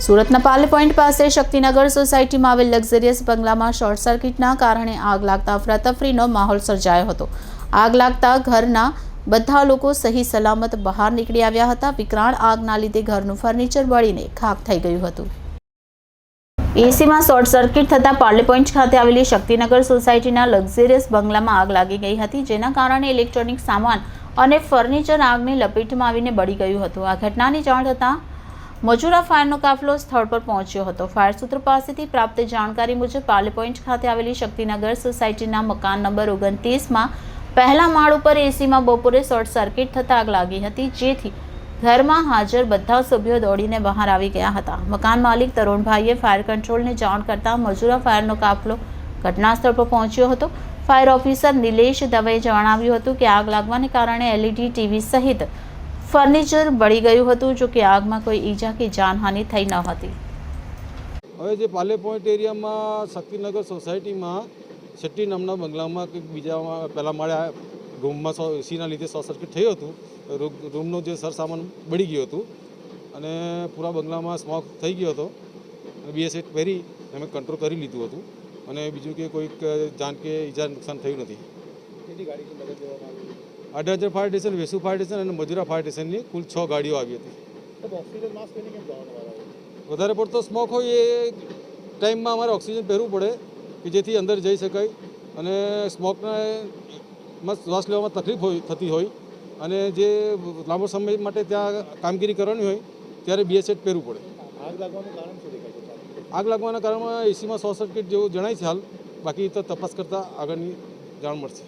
સુરતના પાલે પોઈન્ટ પાસે શક્તિનગર સોસાયટીમાં આવેલ લક્ઝરિયસ બંગલામાં શોર્ટ સર્કિટના કારણે આગ લાગતા અફરાતફરીનો માહોલ સર્જાયો હતો। આગ લાગતા ઘરના બધા લોકો સહી સલામત બહાર નીકળી આવ્યા હતા। વિકરાળ આગના લીધે ઘરનું ફર્નિચર બળીને ખાખ થઈ ગયું હતું। એસીમાં શોર્ટ સર્કિટ થતાં પાર્લે પોઈન્ટ ખાતે આવેલી શક્તિનગર સોસાયટીના લક્ઝરિયસ બંગલામાં આગ લાગી ગઈ હતી, જેના કારણે ઇલેક્ટ્રોનિક સામાન અને ફર્નિચર આગની લપેટમાં આવીને બળી ગયું હતું। આ ઘટનાની જાણ થતાં મજૂરા ફાયરનો કાફલો સ્થળ પર પહોંચ્યો હતો। ફાયર સૂત્રો પાસેથી પ્રાપ્ત જાણકારી મુજબ પાર્લે પોઈન્ટ ખાતે આવેલી શક્તિનગર સોસાયટીના મકાન નંબર 29માં પહેલા માળ ઉપર એસીમાં બપોરે શોર્ટ સર્કિટ થતાં આગ લાગી હતી, જેથી ઘરમાં હાજર બધા સભ્યો દોડીને બહાર આવી ગયા હતા। મકાન માલિક તરુણભાઈએ ફાયર કંટ્રોલને જાણ કરતા મજૂરા ફાયરનો કાફલો ઘટના સ્થળ પર પહોંચ્યો હતો। ફાયર ઓફિસર નિલેશ દવેએ જણાવ્યું હતું કે આગ લાગવાને કારણે એલઈડી ટીવી સહિત ફર્નિચર બળી ગયું હતું, જો કે આગમાં કોઈ ઈજા કે જાનહાનિ થઈ ન હતી। હવે જે પાર્લે પોઈન્ટ એરિયામાં શક્તિનગર સોસાયટીમાં શેટ્ટી નામના બંગલામાં કંઈક બીજામાં પહેલાં માળે રૂમમાં એસીના લીધે શોર્ટ સર્કિટ થયું હતું। રૂમનો જે સરસામાન બળી ગયું હતું અને પૂરા બંગલામાં સ્મોક થઈ ગયો હતો। BS8 પહેરી અમે કંટ્રોલ કરી લીધું હતું અને બીજું કે કોઈક જાન કે ઈજા નુકસાન થયું નથી। કેટલી ગાડીની મદદ લેવામાં આવી? Adajan fire station, Vesu fire station અને મજૂરા ફાયર સ્ટેશનની કુલ 6 ગાડીઓ આવી હતી। વધારે પડતો સ્મોક હોય એ ટાઈમમાં અમારે ઓક્સિજન પહેરવું પડે કે જેથી અંદર જઈ શકાય અને સ્મોકમાં શ્વાસ લેવામાં તકલીફ થતી હોય અને જે લાંબો સમય માટે ત્યાં કામગીરી કરવાની હોય ત્યારે BS8 પહેરવું પડે। આગ લાગવાનું કારણ શું દેખાય છે? આગ લાગવાના કારણમાં એસીમાં શોર્ટ સર્કિટ જેવું જણાય છે હાલ, બાકી તો તપાસ કરતાં આગળની જાણ મળશે।